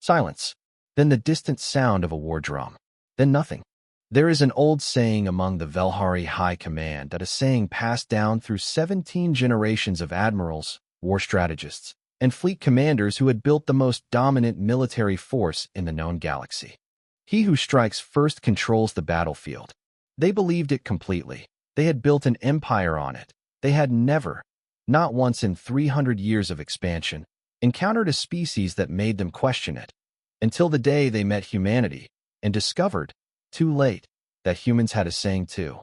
Silence. Then the distant sound of a war drum. Then nothing. There is an old saying among the Velhari High Command that a saying passed down through 17 generations of admirals, war strategists, and fleet commanders who had built the most dominant military force in the known galaxy. He who strikes first controls the battlefield. They believed it completely. They had built an empire on it. They had never, not once in 300 years of expansion, encountered a species that made them question it, until the day they met humanity and discovered, too late, that humans had a saying too.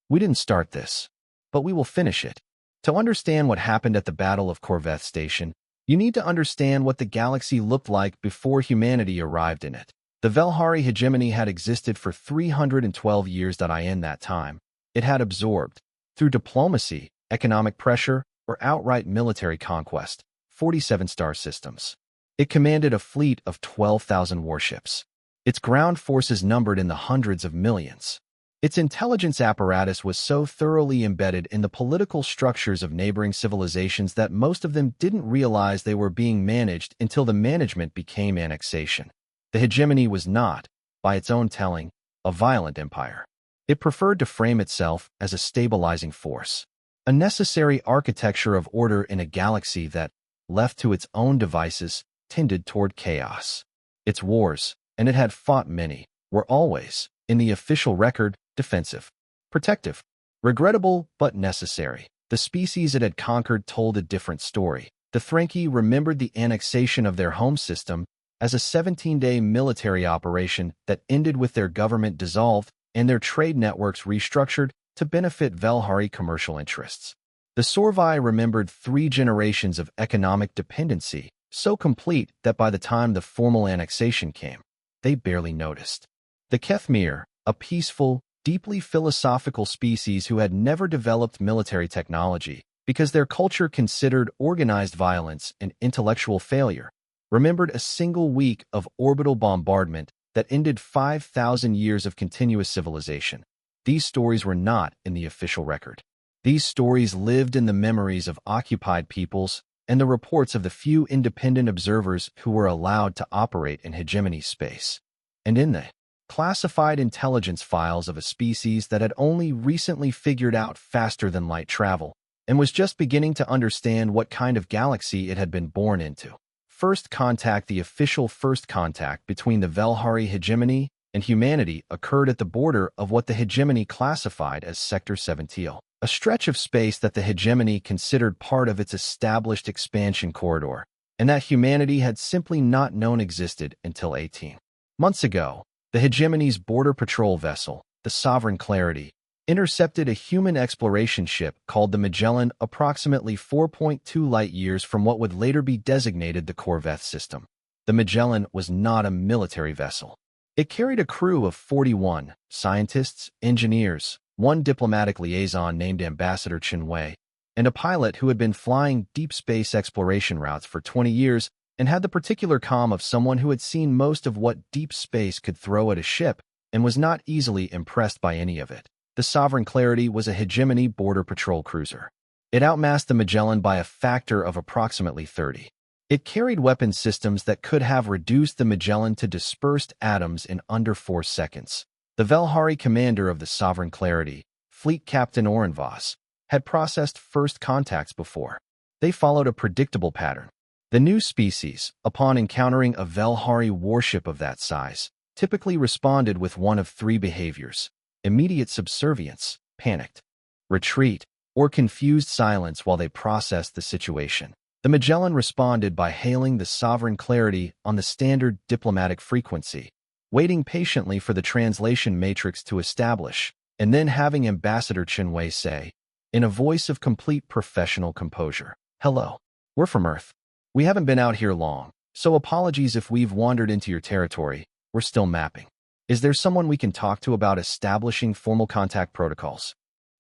We didn't start this, but we will finish it. To understand what happened at the Battle of Corvette Station, you need to understand what the galaxy looked like before humanity arrived in it. The Velhari Hegemony had existed for 312 years. In that time, it had absorbed, through diplomacy, economic pressure, or outright military conquest, 47 star systems. It commanded a fleet of 12,000 warships. Its ground forces numbered in the hundreds of millions. Its intelligence apparatus was so thoroughly embedded in the political structures of neighboring civilizations that most of them didn't realize they were being managed until the management became annexation. The hegemony was not, by its own telling, a violent empire. It preferred to frame itself as a stabilizing force, a necessary architecture of order in a galaxy that, left to its own devices, tended toward chaos. Its wars, and it had fought many, were always, in the official record, defensive, protective, regrettable but necessary. The species it had conquered told a different story. The Threnki remembered the annexation of their home system as a 17-day military operation that ended with their government dissolved and their trade networks restructured to benefit Velhari commercial interests. The Sorvai remembered 3 generations of economic dependency, so complete that by the time the formal annexation came, they barely noticed. The Kethmir, a peaceful, deeply philosophical species who had never developed military technology because their culture considered organized violence and intellectual failure, remembered a single week of orbital bombardment that ended 5,000 years of continuous civilization. These stories were not in the official record. These stories lived in the memories of occupied peoples and the reports of the few independent observers who were allowed to operate in hegemony space. And in the classified intelligence files of a species that had only recently figured out faster-than-light travel and was just beginning to understand what kind of galaxy it had been born into. First contact. The official first contact between the Velhari Hegemony and humanity occurred at the border of what the hegemony classified as Sector 17, a stretch of space that the hegemony considered part of its established expansion corridor, and that humanity had simply not known existed until 18 months ago. The hegemony's border patrol vessel, the Sovereign Clarity, intercepted a human exploration ship called the Magellan approximately 4.2 light-years from what would later be designated the Corvette system. The Magellan was not a military vessel. It carried a crew of 41 scientists, engineers, 1 diplomatic liaison named Ambassador Chinwei, and a pilot who had been flying deep space exploration routes for 20 years and had the particular calm of someone who had seen most of what deep space could throw at a ship and was not easily impressed by any of it. The Sovereign Clarity was a hegemony border patrol cruiser. It outmassed the Magellan by a factor of approximately 30. It carried weapon systems that could have reduced the Magellan to dispersed atoms in under 4 seconds. The Velhari commander of the Sovereign Clarity, Fleet Captain Orenvas, had processed first contacts before. They followed a predictable pattern. The new species, upon encountering a Velhari warship of that size, typically responded with one of 3 behaviors: immediate subservience, panicked retreat, or confused silence while they processed the situation. The Magellan responded by hailing the Sovereign Clarity on the standard diplomatic frequency, waiting patiently for the translation matrix to establish, and then having Ambassador Chinwei say, in a voice of complete professional composure, "Hello. We're from Earth. We haven't been out here long, so apologies if we've wandered into your territory. We're still mapping. Is there someone we can talk to about establishing formal contact protocols?"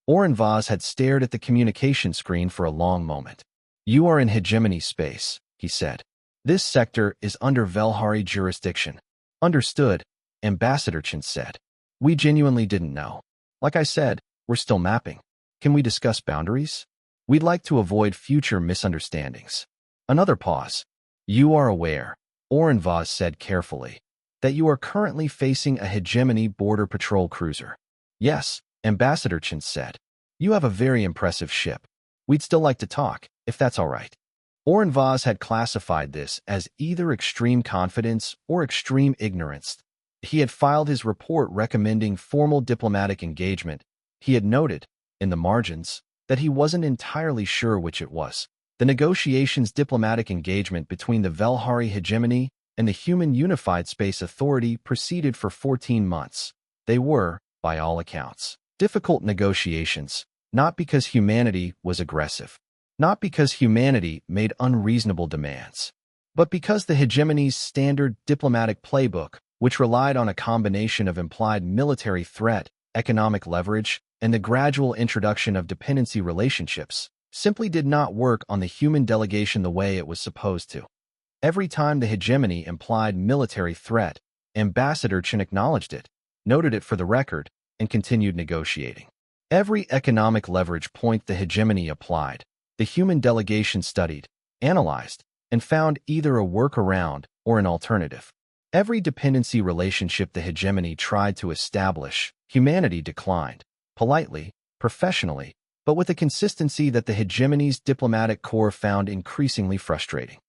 Orenvas had stared at the communication screen for a long moment. "You are in hegemony space," he said. "This sector is under Velhari jurisdiction." "Understood," Ambassador Chin said. "We genuinely didn't know. Like I said, we're still mapping. Can we discuss boundaries? We'd like to avoid future misunderstandings." Another pause. "You are aware," Orenvaz said carefully, "that you are currently facing a Hegemony border patrol cruiser." "Yes," Ambassador Chen said. "You have a very impressive ship. We'd still like to talk, if that's all right." Orenvaz had classified this as either extreme confidence or extreme ignorance. He had filed his report recommending formal diplomatic engagement. He had noted, in the margins, that he wasn't entirely sure which it was. The negotiations diplomatic engagement between the Velhari Hegemony and the Human Unified Space Authority proceeded for 14 months. They were, by all accounts, difficult negotiations, not because humanity was aggressive, not because humanity made unreasonable demands, but because the Hegemony's standard diplomatic playbook, which relied on a combination of implied military threat, economic leverage, and the gradual introduction of dependency relationships, simply did not work on the human delegation the way it was supposed to. Every time the Hegemony implied military threat, Ambassador Chen acknowledged it, noted it for the record, and continued negotiating. Every economic leverage point the Hegemony applied, the human delegation studied, analyzed, and found either a workaround or an alternative. Every dependency relationship the Hegemony tried to establish, humanity declined, politely, professionally, but with a consistency that the Hegemony's diplomatic corps found increasingly frustrating.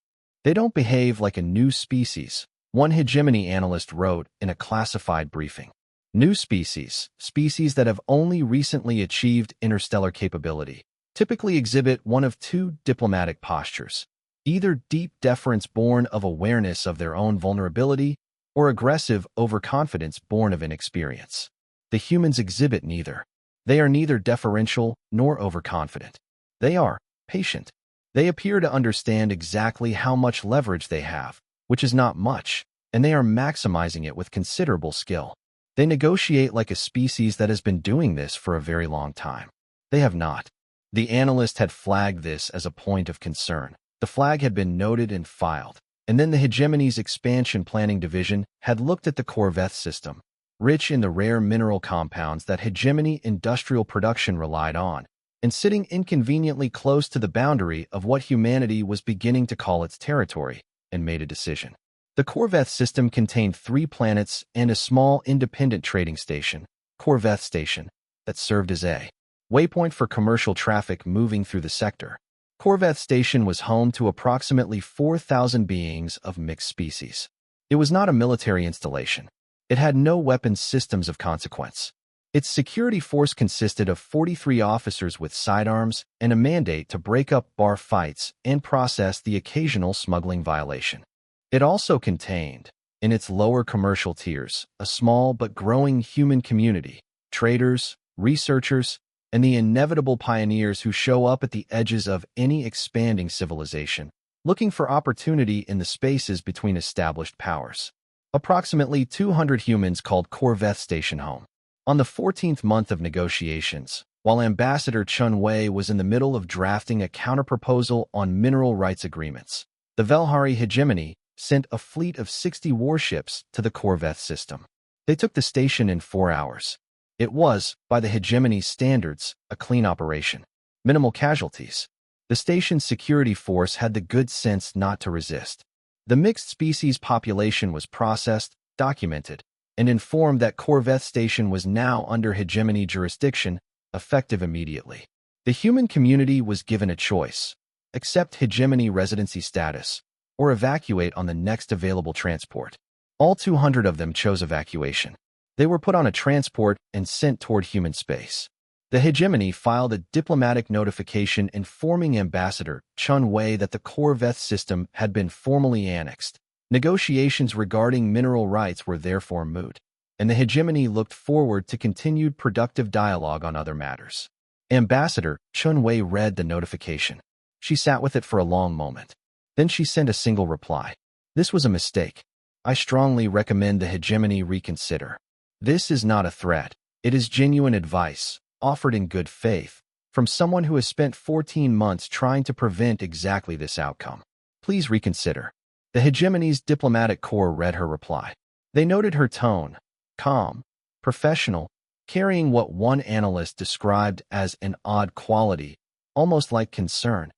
"They don't behave like a new species," one Hegemony analyst wrote in a classified briefing. New species, species that have only recently achieved interstellar capability, typically exhibit one of two diplomatic postures: either deep deference born of awareness of their own vulnerability, or aggressive overconfidence born of inexperience. The humans exhibit neither. They are neither deferential nor overconfident. They are patient. They appear to understand exactly how much leverage they have, which is not much, and they are maximizing it with considerable skill. They negotiate like a species that has been doing this for a very long time. They have not. The analyst had flagged this as a point of concern. The flag had been noted and filed, and then the Hegemony's expansion planning division had looked at the Corvette system, rich in the rare mineral compounds that Hegemony industrial production relied on, and sitting inconveniently close to the boundary of what humanity was beginning to call its territory, and made a decision. The Corvette system contained 3 planets and a small independent trading station, Corvette Station, that served as a waypoint for commercial traffic moving through the sector. Corvette Station was home to approximately 4,000 beings of mixed species. It was not a military installation. It had no weapons systems of consequence. Its security force consisted of 43 officers with sidearms and a mandate to break up bar fights and process the occasional smuggling violation. It also contained, in its lower commercial tiers, a small but growing human community, traders, researchers, and the inevitable pioneers who show up at the edges of any expanding civilization, looking for opportunity in the spaces between established powers. Approximately 200 humans called Corvette Station home. On the 14th month of negotiations, while Ambassador Chun Wei was in the middle of drafting a counterproposal on mineral rights agreements, the Velhari Hegemony sent a fleet of 60 warships to the Corvette system. They took the station in 4 hours. It was, by the Hegemony's standards, a clean operation. Minimal casualties. The station's security force had the good sense not to resist. The mixed species population was processed, documented, and informed that Corvette Station was now under Hegemony jurisdiction, effective immediately. The human community was given a choice: accept Hegemony residency status, or evacuate on the next available transport. All 200 of them chose evacuation. They were put on a transport and sent toward human space. The Hegemony filed a diplomatic notification informing Ambassador Chun Wei that the Corvette system had been formally annexed. Negotiations regarding mineral rights were therefore moot, and the Hegemony looked forward to continued productive dialogue on other matters. Ambassador Chun Wei read the notification. She sat with it for a long moment. Then she sent a single reply. "This was a mistake. I strongly recommend the Hegemony reconsider. This is not a threat. It is genuine advice, offered in good faith, from someone who has spent 14 months trying to prevent exactly this outcome. Please reconsider." The Hegemony's diplomatic corps read her reply. They noted her tone, calm, professional, carrying what one analyst described as an odd quality, almost like concern.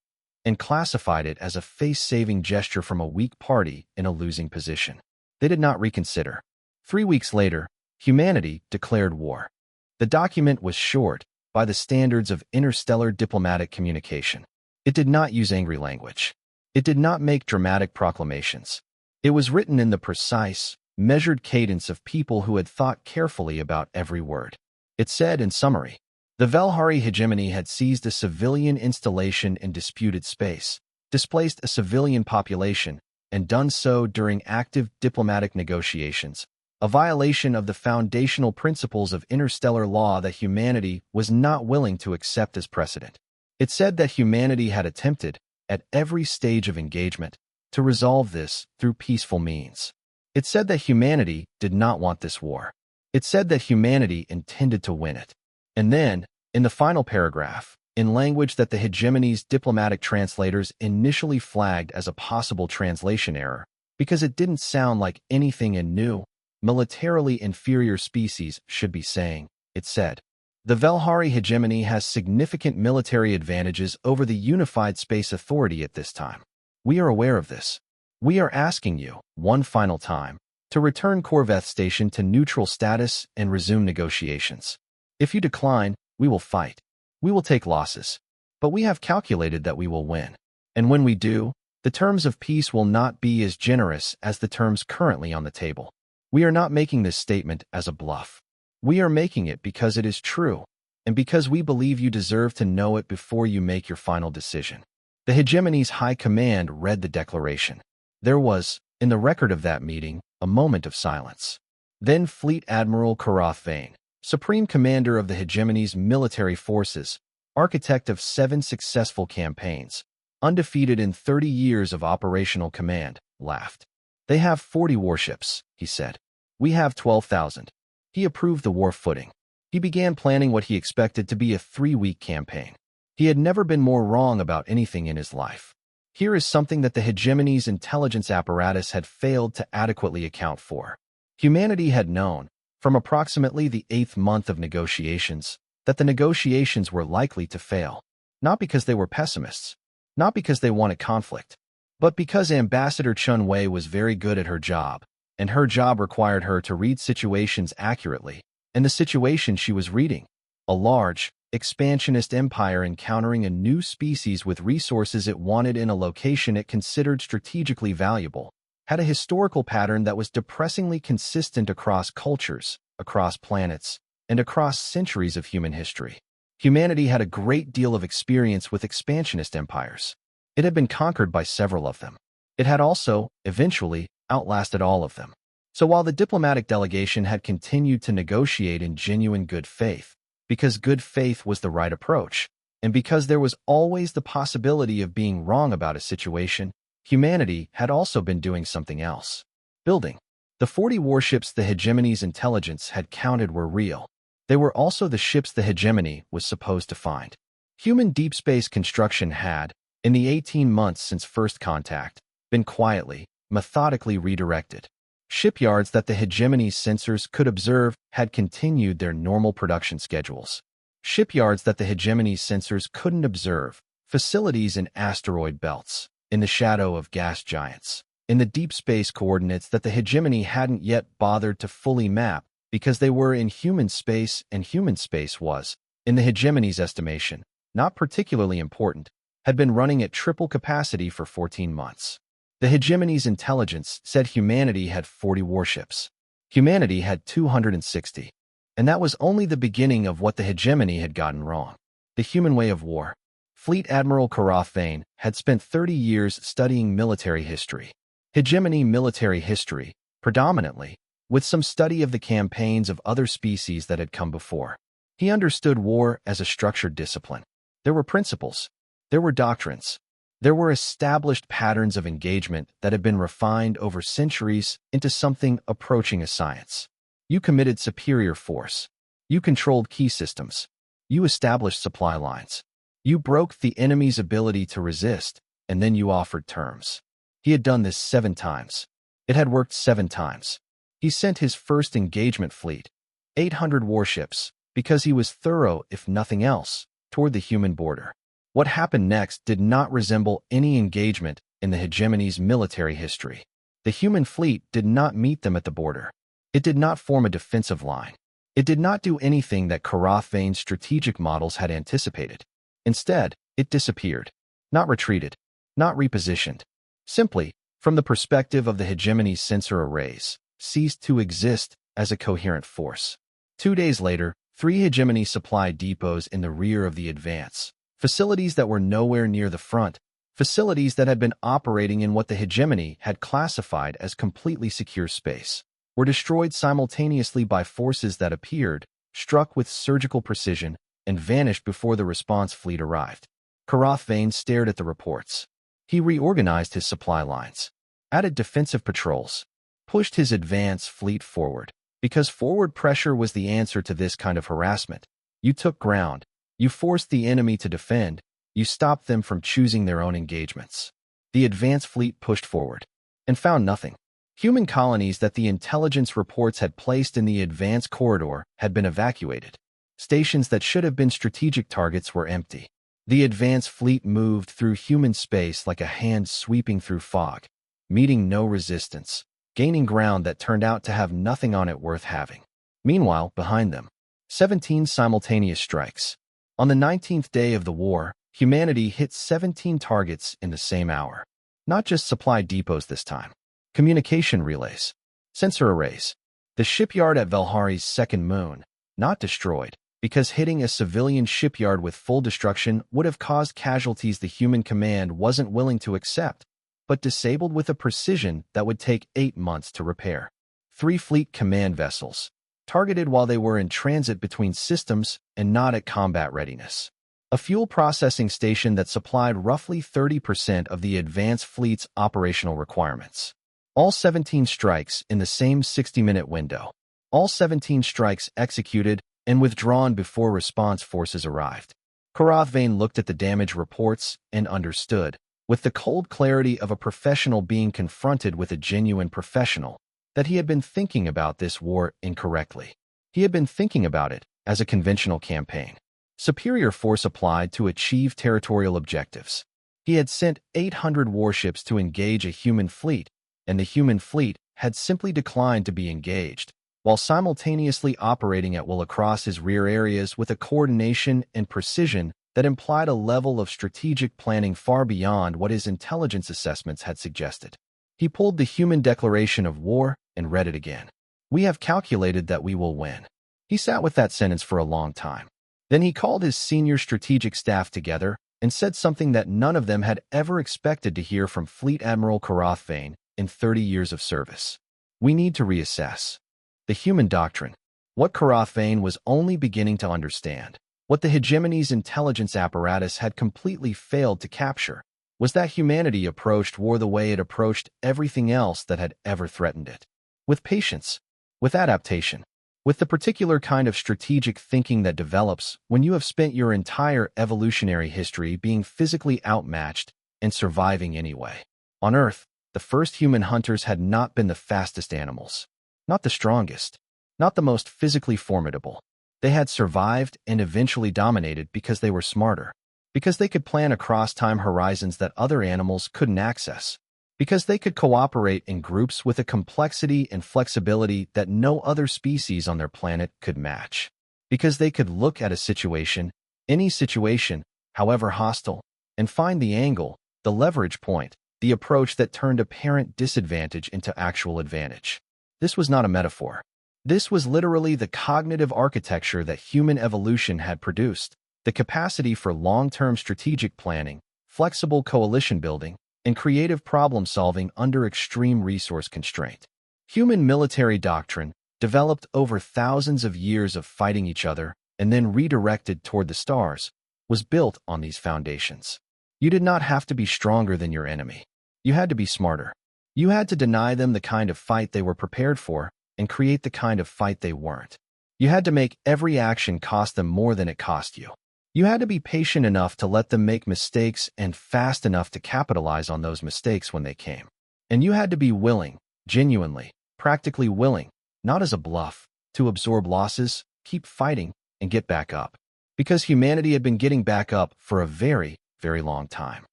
and classified it as a face-saving gesture from a weak party in a losing position. They did not reconsider. 3 weeks later, humanity declared war. The document was short by the standards of interstellar diplomatic communication. It did not use angry language. It did not make dramatic proclamations. It was written in the precise, measured cadence of people who had thought carefully about every word. It said, in summary, the Velhari Hegemony had seized a civilian installation in disputed space, displaced a civilian population, and done so during active diplomatic negotiations, a violation of the foundational principles of interstellar law that humanity was not willing to accept as precedent. It said that humanity had attempted, at every stage of engagement, to resolve this through peaceful means. It said that humanity did not want this war. It said that humanity intended to win it. And then, in the final paragraph, in language that the hegemony's diplomatic translators initially flagged as a possible translation error, because it didn't sound like anything a new, militarily inferior species should be saying, it said, the Velhari Hegemony has significant military advantages over the Unified Space Authority at this time. We are aware of this. We are asking you, one final time, to return Corvette Station to neutral status and resume negotiations. If you decline, we will fight. We will take losses. But we have calculated that we will win. And when we do, the terms of peace will not be as generous as the terms currently on the table. We are not making this statement as a bluff. We are making it because it is true, and because we believe you deserve to know it before you make your final decision. The hegemony's high command read the declaration. There was, in the record of that meeting, a moment of silence. Then Fleet Admiral Karath Vane, Supreme Commander of the hegemony's military forces, architect of 7 successful campaigns, undefeated in 30 years of operational command, laughed. They have 40 warships, he said. We have 12,000. He approved the war footing. He began planning what he expected to be a 3-week campaign. He had never been more wrong about anything in his life. Here is something that the hegemony's intelligence apparatus had failed to adequately account for. Humanity had known, from approximately the 8th month of negotiations, that the negotiations were likely to fail, not because they were pessimists, not because they wanted conflict, but because Ambassador Chun Wei was very good at her job, and her job required her to read situations accurately, and the situation she was reading, a large, expansionist empire encountering a new species with resources it wanted in a location it considered strategically valuable, had a historical pattern that was depressingly consistent across cultures, across planets, and across centuries of human history. Humanity had a great deal of experience with expansionist empires. It had been conquered by several of them. It had also, eventually, outlasted all of them. So while the diplomatic delegation had continued to negotiate in genuine good faith, because good faith was the right approach, and because there was always the possibility of being wrong about a situation, humanity had also been doing something else. Building. The 40 warships the hegemony's intelligence had counted were real. They were also the ships the hegemony was supposed to find. Human deep space construction had, in the 18 months since first contact, been quietly, methodically redirected. Shipyards that the hegemony's sensors could observe had continued their normal production schedules. Shipyards that the hegemony's sensors couldn't observe, facilities in asteroid belts, in the shadow of gas giants, in the deep space coordinates that the hegemony hadn't yet bothered to fully map because they were in human space, and human space was, in the hegemony's estimation, not particularly important, had been running at triple capacity for 14 months. The hegemony's intelligence said humanity had 40 warships. Humanity had 260. And that was only the beginning of what the hegemony had gotten wrong. The human way of war. Fleet Admiral Karath Vane had spent 30 years studying military history. Hegemony military history, predominantly, with some study of the campaigns of other species that had come before. He understood war as a structured discipline. There were principles. There were doctrines. There were established patterns of engagement that had been refined over centuries into something approaching a science. You committed superior force. You controlled key systems. You established supply lines. You broke the enemy's ability to resist, and then you offered terms. He had done this 7 times. It had worked 7 times. He sent his first engagement fleet, 800 warships, because he was thorough, if nothing else, toward the human border. What happened next did not resemble any engagement in the hegemony's military history. The human fleet did not meet them at the border. It did not form a defensive line. It did not do anything that Karathvane's strategic models had anticipated. Instead, it disappeared. Not retreated. Not repositioned. Simply, from the perspective of the hegemony's sensor arrays, ceased to exist as a coherent force. 2 days later, 3 hegemony supply depots in the rear of the advance, facilities that were nowhere near the front, facilities that had been operating in what the hegemony had classified as completely secure space, were destroyed simultaneously by forces that appeared, struck with surgical precision, and vanished before the response fleet arrived. Karathvane stared at the reports. He reorganized his supply lines, added defensive patrols, pushed his advance fleet forward, because forward pressure was the answer to this kind of harassment. You took ground. You forced the enemy to defend. You stopped them from choosing their own engagements. The advance fleet pushed forward and found nothing. Human colonies that the intelligence reports had placed in the advance corridor had been evacuated. Stations that should have been strategic targets were empty. The advance fleet moved through human space like a hand sweeping through fog, meeting no resistance, gaining ground that turned out to have nothing on it worth having. Meanwhile, behind them, 17 simultaneous strikes. On the 19th day of the war, humanity hit 17 targets in the same hour. Not just supply depots this time. Communication relays. Sensor arrays. The shipyard at Velhari's second moon, not destroyed, because hitting a civilian shipyard with full destruction would have caused casualties the human command wasn't willing to accept, but disabled with a precision that would take 8 months to repair. 3 fleet command vessels, targeted while they were in transit between systems and not at combat readiness. A fuel processing station that supplied roughly 30% of the advanced fleet's operational requirements. All 17 strikes in the same 60-minute window. All 17 strikes executed and withdrawn before response forces arrived. Karathvane looked at the damage reports and understood, with the cold clarity of a professional being confronted with a genuine professional, that he had been thinking about this war incorrectly. He had been thinking about it as a conventional campaign. Superior force applied to achieve territorial objectives. He had sent 800 warships to engage a human fleet, and the human fleet had simply declined to be engaged, while simultaneously operating at will across his rear areas with a coordination and precision that implied a level of strategic planning far beyond what his intelligence assessments had suggested. He pulled the human declaration of war and read it again. "We have calculated that we will win." He sat with that sentence for a long time. Then he called his senior strategic staff together and said something that none of them had ever expected to hear from Fleet Admiral Karathvane in 30 years of service. "We need to reassess the human doctrine." What Karathvane was only beginning to understand, what the hegemony's intelligence apparatus had completely failed to capture, was that humanity approached war the way it approached everything else that had ever threatened it. With patience, with adaptation, with the particular kind of strategic thinking that develops when you have spent your entire evolutionary history being physically outmatched and surviving anyway. On Earth, the first human hunters had not been the fastest animals, not the strongest, not the most physically formidable. They had survived and eventually dominated because they were smarter, because they could plan across time horizons that other animals couldn't access, because they could cooperate in groups with a complexity and flexibility that no other species on their planet could match, because they could look at a situation, any situation, however hostile, and find the angle, the leverage point, the approach that turned apparent disadvantage into actual advantage. This was not a metaphor. This was literally the cognitive architecture that human evolution had produced, the capacity for long-term strategic planning, flexible coalition building, and creative problem-solving under extreme resource constraint. Human military doctrine, developed over thousands of years of fighting each other and then redirected toward the stars, was built on these foundations. You did not have to be stronger than your enemy. You had to be smarter. You had to deny them the kind of fight they were prepared for and create the kind of fight they weren't. You had to make every action cost them more than it cost you. You had to be patient enough to let them make mistakes and fast enough to capitalize on those mistakes when they came. And you had to be willing, genuinely, practically willing, not as a bluff, to absorb losses, keep fighting, and get back up. Because humanity had been getting back up for a very, very long time.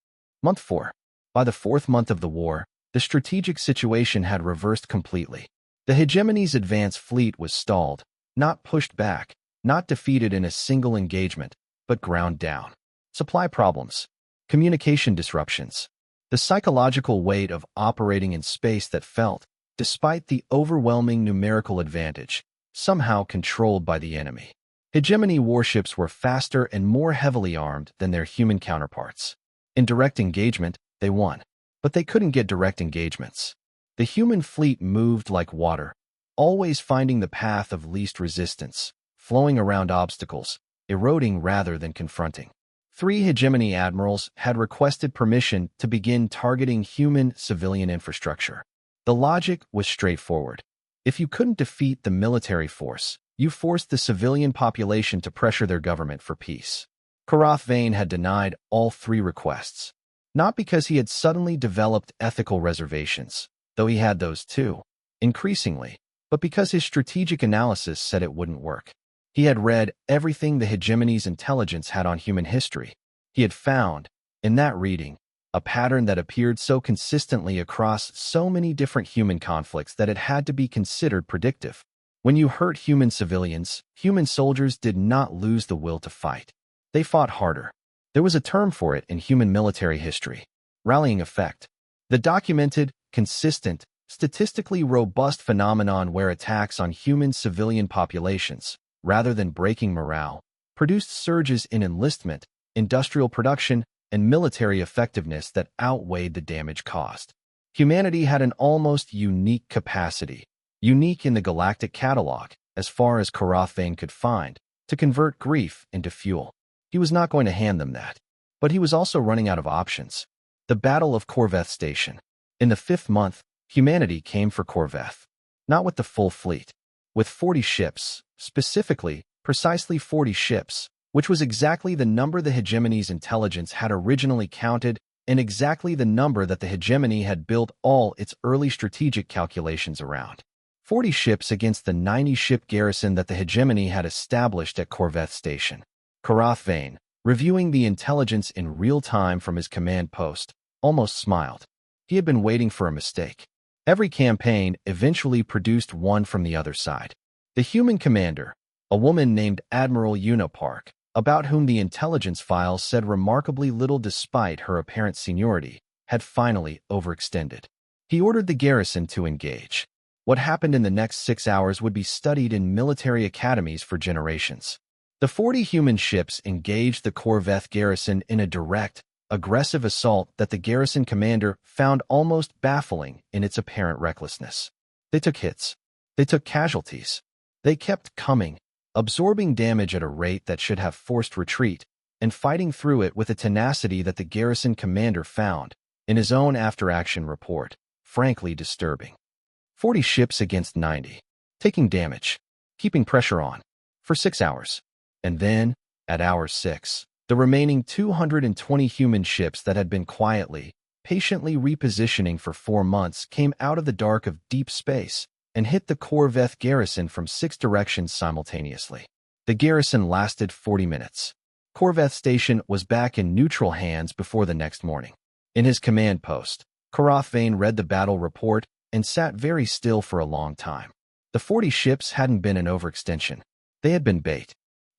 Month 4. By the 4th month of the war, the strategic situation had reversed completely. The hegemony's advance fleet was stalled, not pushed back, not defeated in a single engagement, but ground down. Supply problems, communication disruptions, the psychological weight of operating in space that felt, despite the overwhelming numerical advantage, somehow controlled by the enemy. Hegemony warships were faster and more heavily armed than their human counterparts. In direct engagement, they won, but they couldn't get direct engagements. The human fleet moved like water, always finding the path of least resistance, flowing around obstacles, eroding rather than confronting. 3 hegemony admirals had requested permission to begin targeting human civilian infrastructure. The logic was straightforward. If you couldn't defeat the military force, you forced the civilian population to pressure their government for peace. Karath Vane had denied all 3 requests, not because he had suddenly developed ethical reservations, though he had those too, increasingly, but because his strategic analysis said it wouldn't work. He had read everything the hegemony's intelligence had on human history. He had found, in that reading, a pattern that appeared so consistently across so many different human conflicts that it had to be considered predictive. When you hurt human civilians, human soldiers did not lose the will to fight. They fought harder. There was a term for it in human military history: rallying effect. The documented, consistent, statistically robust phenomenon where attacks on human civilian populations, rather than breaking morale, produced surges in enlistment, industrial production, and military effectiveness that outweighed the damage caused. Humanity had an almost unique capacity, unique in the Galactic catalog, as far as Karath Vane could find, to convert grief into fuel. He was not going to hand them that. But he was also running out of options. The Battle of Corveth Station. In the 5th month, humanity came for Corveth. Not with the full fleet. With 40 ships, specifically, precisely 40 ships, which was exactly the number the hegemony's intelligence had originally counted and exactly the number that the hegemony had built all its early strategic calculations around. 40 ships against the 90-ship garrison that the hegemony had established at Corveth Station. Karath Vane, reviewing the intelligence in real time from his command post, almost smiled. He had been waiting for a mistake. Every campaign eventually produced one from the other side. The human commander, a woman named Admiral Una Park, about whom the intelligence files said remarkably little despite her apparent seniority, had finally overextended. He ordered the garrison to engage. What happened in the next 6 hours would be studied in military academies for generations. The 40 human ships engaged the Corveth garrison in a direct, aggressive assault that the garrison commander found almost baffling in its apparent recklessness. They took hits. They took casualties. They kept coming, absorbing damage at a rate that should have forced retreat, and fighting through it with a tenacity that the garrison commander found, in his own after-action report, frankly disturbing. 40 ships against 90, taking damage, keeping pressure on, for 6 hours. And then, at hour 6, the remaining 220 human ships that had been quietly, patiently repositioning for 4 months came out of the dark of deep space and hit the Corveth garrison from 6 directions simultaneously. The garrison lasted 40 minutes. Corveth Station was back in neutral hands before the next morning. In his command post, Karath Vane read the battle report and sat very still for a long time. The 40 ships hadn't been an overextension. They had been bait.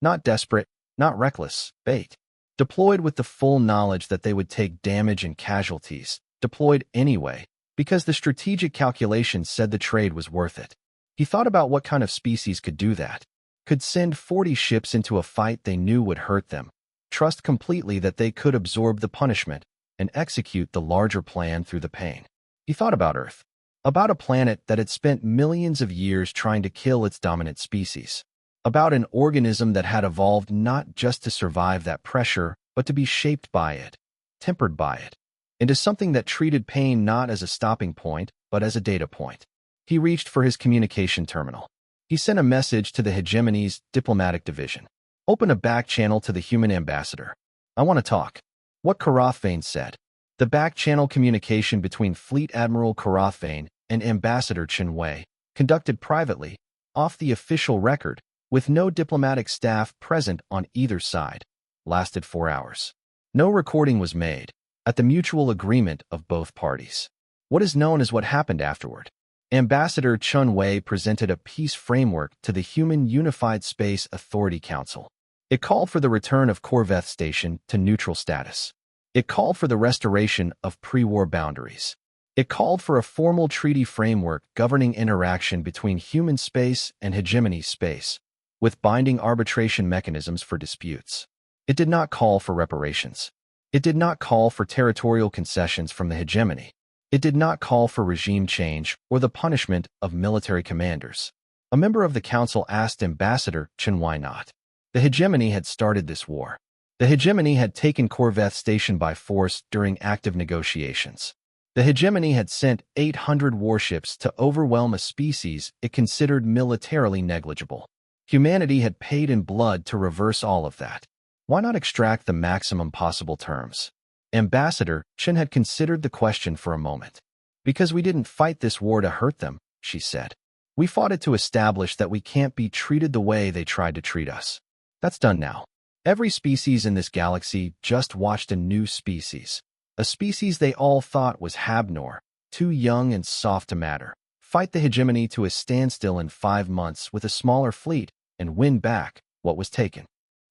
Not desperate, not reckless, bait. Deployed with the full knowledge that they would take damage and casualties, deployed anyway, because the strategic calculations said the trade was worth it. He thought about what kind of species could do that. Could send 40 ships into a fight they knew would hurt them, trust completely that they could absorb the punishment, and execute the larger plan through the pain. He thought about Earth. About a planet that had spent millions of years trying to kill its dominant species. About an organism that had evolved not just to survive that pressure, but to be shaped by it, tempered by it, into something that treated pain not as a stopping point, but as a data point. He reached for his communication terminal. He sent a message to the hegemony's diplomatic division. Open a back channel to the human ambassador. I want to talk. What Karath Vane said. The back channel communication between Fleet Admiral Karath Vane and Ambassador Chen Wei, conducted privately, off the official record, with no diplomatic staff present on either side, lasted 4 hours. No recording was made, at the mutual agreement of both parties. What is known as what happened afterward. Ambassador Chun Wei presented a peace framework to the Human Unified Space Authority Council. It called for the return of Corvette Station to neutral status. It called for the restoration of pre-war boundaries. It called for a formal treaty framework governing interaction between human space and hegemony space, with binding arbitration mechanisms for disputes. It did not call for reparations. It did not call for territorial concessions from the hegemony. It did not call for regime change or the punishment of military commanders. A member of the council asked Ambassador Chen why not. The hegemony had started this war. The hegemony had taken Corvette Station by force during active negotiations. The hegemony had sent 800 warships to overwhelm a species it considered militarily negligible. Humanity had paid in blood to reverse all of that. Why not extract the maximum possible terms? Ambassador Chen had considered the question for a moment. Because we didn't fight this war to hurt them, she said. We fought it to establish that we can't be treated the way they tried to treat us. That's done now. Every species in this galaxy just watched a new species. A species they all thought was hab-noor, too young and soft to matter. Fight the hegemony to a standstill in 5 months with a smaller fleet and win back what was taken.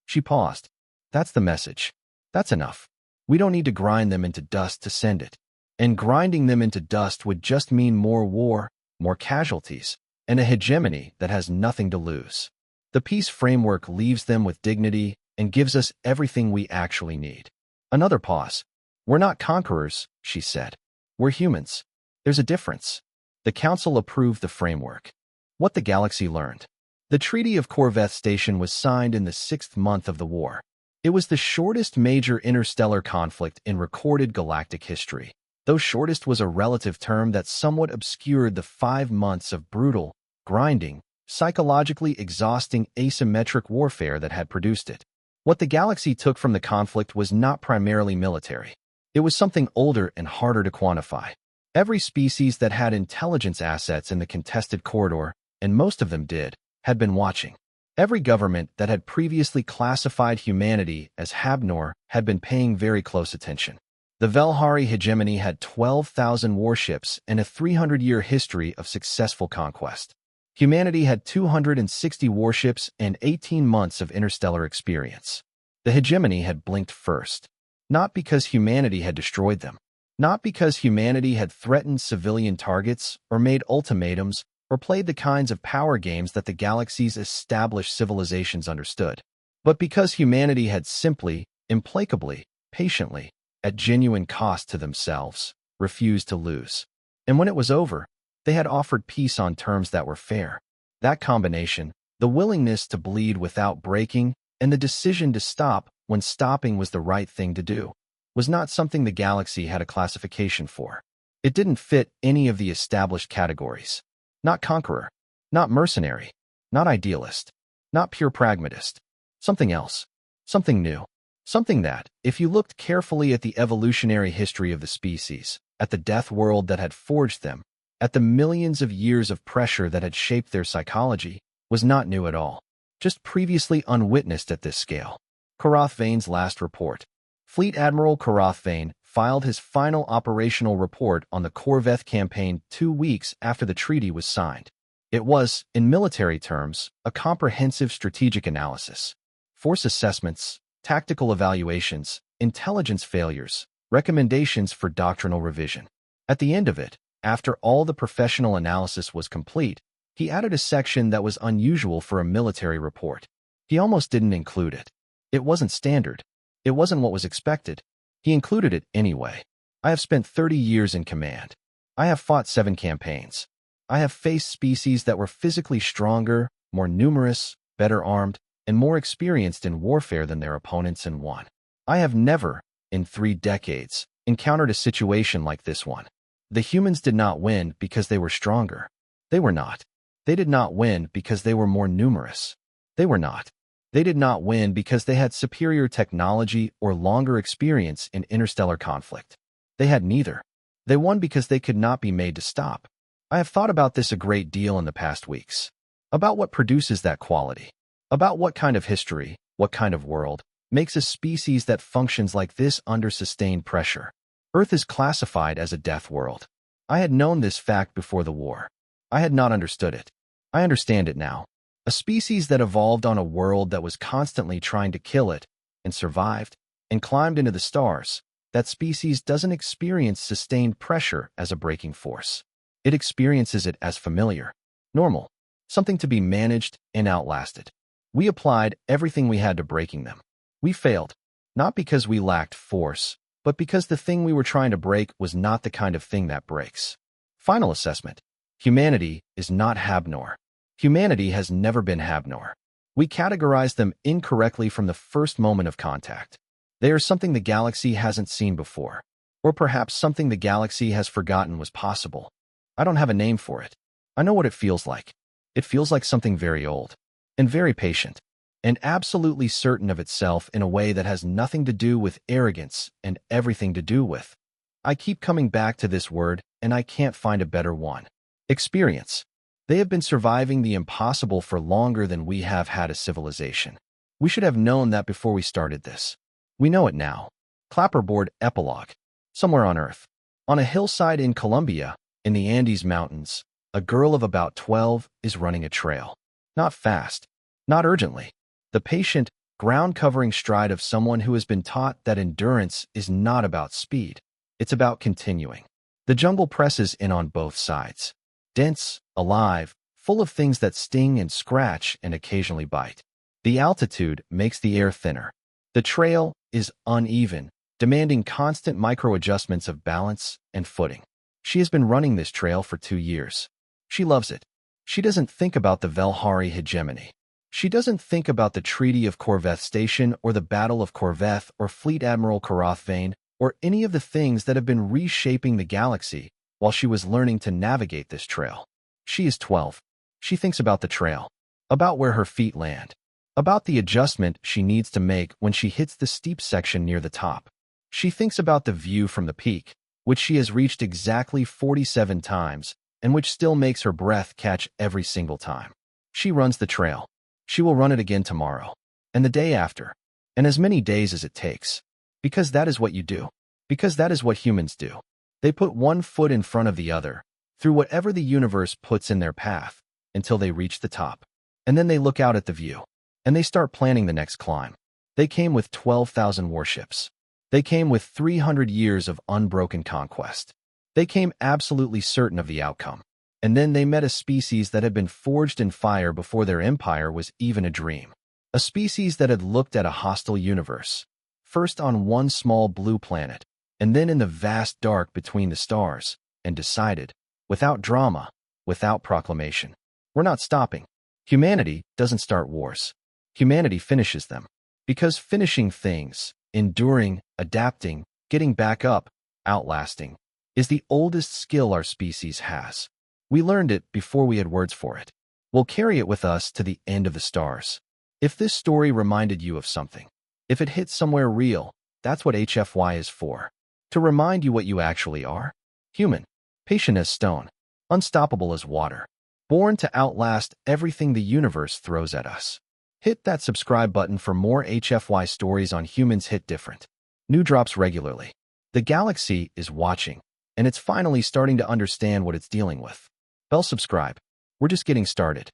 She paused. That's the message. That's enough. We don't need to grind them into dust to send it. And grinding them into dust would just mean more war, more casualties, and a hegemony that has nothing to lose. The peace framework leaves them with dignity and gives us everything we actually need. Another pause. We're not conquerors, she said. We're humans. There's a difference. The council approved the framework. What the galaxy learned. The Treaty of Corvette Station was signed in the 6th month of the war. It was the shortest major interstellar conflict in recorded galactic history, though shortest was a relative term that somewhat obscured the 5 months of brutal, grinding, psychologically exhausting asymmetric warfare that had produced it. What the galaxy took from the conflict was not primarily military. It was something older and harder to quantify. Every species that had intelligence assets in the contested corridor, and most of them did, had been watching. Every government that had previously classified humanity as hab-noor had been paying very close attention. The Velhari Hegemony had 12,000 warships and a 300-year history of successful conquest. Humanity had 260 warships and 18 months of interstellar experience. The hegemony had blinked first. Not because humanity had destroyed them. Not because humanity had threatened civilian targets or made ultimatums or played the kinds of power games that the galaxy's established civilizations understood. But because humanity had simply, implacably, patiently, at genuine cost to themselves, refused to lose. And when it was over, they had offered peace on terms that were fair. That combination, the willingness to bleed without breaking and the decision to stop when stopping was the right thing to do, was not something the galaxy had a classification for. It didn't fit any of the established categories. Not conqueror, not mercenary, not idealist, not pure pragmatist. Something else. Something new. Something that, if you looked carefully at the evolutionary history of the species, at the Deathworld that had forged them, at the millions of years of pressure that had shaped their psychology, was not new at all. Just previously unwitnessed at this scale. Karath Vane's last report. Fleet Admiral Karath Vane filed his final operational report on the Corvette campaign 2 weeks after the treaty was signed. It was, in military terms, a comprehensive strategic analysis. Force assessments, tactical evaluations, intelligence failures, recommendations for doctrinal revision. At the end of it, after all the professional analysis was complete, he added a section that was unusual for a military report. He almost didn't include it. It wasn't standard. It wasn't what was expected. He included it anyway. I have spent 30 years in command. I have fought 7 campaigns. I have faced species that were physically stronger, more numerous, better armed, and more experienced in warfare than their opponents and won. I have never, in 3 decades, encountered a situation like this one. The humans did not win because they were stronger. They were not. They did not win because they were more numerous. They were not. They did not win because they had superior technology or longer experience in interstellar conflict. They had neither. They won because they could not be made to stop. I have thought about this a great deal in the past weeks. About what produces that quality. About what kind of history, what kind of world, makes a species that functions like this under sustained pressure. Earth is classified as a death world. I had known this fact before the war. I had not understood it. I understand it now. A species that evolved on a world that was constantly trying to kill it, and survived, and climbed into the stars. That species doesn't experience sustained pressure as a breaking force. It experiences it as familiar, normal, something to be managed and outlasted. We applied everything we had to breaking them. We failed, not because we lacked force, but because the thing we were trying to break was not the kind of thing that breaks. Final assessment. Humanity is not hab-noor. Humanity has never been hab-noor. We categorized them incorrectly from the first moment of contact. They are something the galaxy hasn't seen before, or perhaps something the galaxy has forgotten was possible. I don't have a name for it. I know what it feels like. It feels like something very old, and very patient, and absolutely certain of itself in a way that has nothing to do with arrogance and everything to do with. I keep coming back to this word, and I can't find a better one. Experience. They have been surviving the impossible for longer than we have had a civilization. We should have known that before we started this. We know it now. Clapperboard epilogue. Somewhere on Earth, on a hillside in Colombia, in the Andes Mountains, a girl of about 12 is running a trail. Not fast, not urgently. The patient, ground-covering stride of someone who has been taught that endurance is not about speed. It's about continuing. The jungle presses in on both sides. Dense, alive, full of things that sting and scratch and occasionally bite. The altitude makes the air thinner. The trail is uneven, demanding constant micro-adjustments of balance and footing. She has been running this trail for 2 years. She loves it. She doesn't think about the Velhari Hegemony. She doesn't think about the Treaty of Corveth Station or the Battle of Corveth or Fleet Admiral Carathvane or any of the things that have been reshaping the galaxy while she was learning to navigate this trail. She is 12. She thinks about the trail, about where her feet land, about the adjustment she needs to make when she hits the steep section near the top. She thinks about the view from the peak, which she has reached exactly 47 times and which still makes her breath catch every single time. She runs the trail. She will run it again tomorrow, and the day after, and as many days as it takes. Because that is what you do. Because that is what humans do. They put one foot in front of the other, through whatever the universe puts in their path, until they reach the top. And then they look out at the view, and they start planning the next climb. They came with 12,000 warships. They came with 300 years of unbroken conquest. They came absolutely certain of the outcome. And then they met a species that had been forged in fire before their empire was even a dream. A species that had looked at a hostile universe, first on one small blue planet, and then in the vast dark between the stars, and decided, without drama, without proclamation, we're not stopping. Humanity doesn't start wars. Humanity finishes them. Because finishing things, enduring, adapting, getting back up, outlasting, is the oldest skill our species has. We learned it before we had words for it. We'll carry it with us to the end of the stars. If this story reminded you of something, if it hit somewhere real, that's what HFY is for. To remind you what you actually are. Human, patient as stone, unstoppable as water, born to outlast everything the universe throws at us. Hit that subscribe button for more HFY stories on humans hit different. New drops regularly. The galaxy is watching, and it's finally starting to understand what it's dealing with. Bell subscribe. We're just getting started.